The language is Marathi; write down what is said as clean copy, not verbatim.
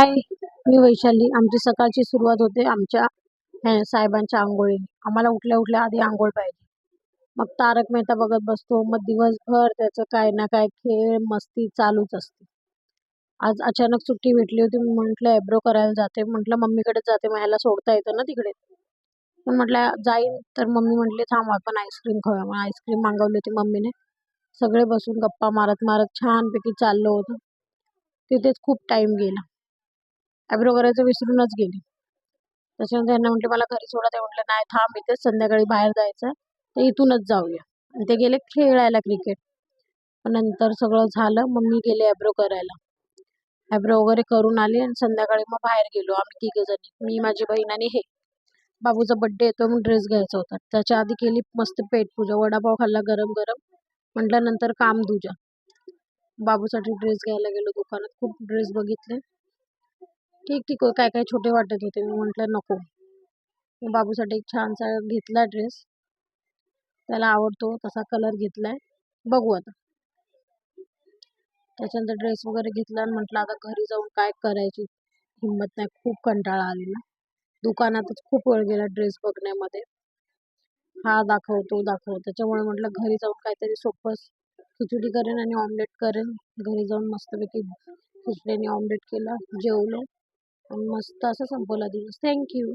हाय, मी वैशाली. आमची सकाळची सुरुवात होते आमच्या साहेबांच्या अंघोळीने. आम्हाला उठल्या उठल्या आधी अंघोळ पाहिजे. मग तारक मेहता बघत बसतो. मग दिवसभर त्याचं काय ना काय खेळ मस्ती चालूच असते. आज अचानक सुट्टी भेटली होती. मी म्हटलं आयब्रो करायला जाते. म्हटलं मम्मीकडेच जाते, मग ह्याला सोडता येतं ना तिकडे. पण म्हटलं जाईन, तर मम्मी म्हटली थांब आपण आईस्क्रीम खाऊया. मग आईस्क्रीम मागवली होती मम्मीने. सगळे बसून गप्पा मारत मारत छानपैकी चाललो होतं. तिथेच खूप टाइम गेला. आयब्रो करायचं विसरूनच गेली. त्याच्यानंतर त्यांना म्हटले मला घरी सोडा. ते म्हटले नाही थांब इथेच, संध्याकाळी बाहेर जायचं तर इथूनच जाऊया. आणि ते गेले खेळायला क्रिकेट. नंतर सगळं झालं, मग मी गेले आयब्रो करायला. आयब्रो वगैरे करून आले आणि संध्याकाळी मग बाहेर गेलो आम्ही तिघे जणी, मी, माझी बहीण आणि हे. बाबूचा बड्डे येतो, मग ड्रेस घ्यायचा होता. त्याच्या आधी केली मस्त पेटपूजा, वडापाव खाल्ला गरम गरम. म्हटलं नंतर काम तुझ्या. बाबूसाठी ड्रेस घ्यायला गेलो दुकानात. खूप ड्रेस बघितले. ठीक ठीक काय काय छोटे वाटत होते. मी म्हटलं नको. मग बाबूसाठी एक छानसा घेतला ड्रेस. त्याला आवडतो तसा कलर घेतलाय. बघू आता. त्याच्यानंतर ड्रेस वगैरे घेतला आणि म्हटलं आता घरी जाऊन काय करायची हिंमत नाही. खूप कंटाळा आलेला. दुकानातच खूप वेळ गेला ड्रेस बघण्यामध्ये. हा दाखव तो दाखव. त्याच्यामुळे म्हटलं घरी जाऊन काहीतरी सोपं खिचडी करेन आणि ऑमलेट करेन. घरी जाऊन मस्तपैकी खिचडी आणि ऑमलेट केला, जेवलो आणि मस्त असं संपवला दिवस. थँक्यू.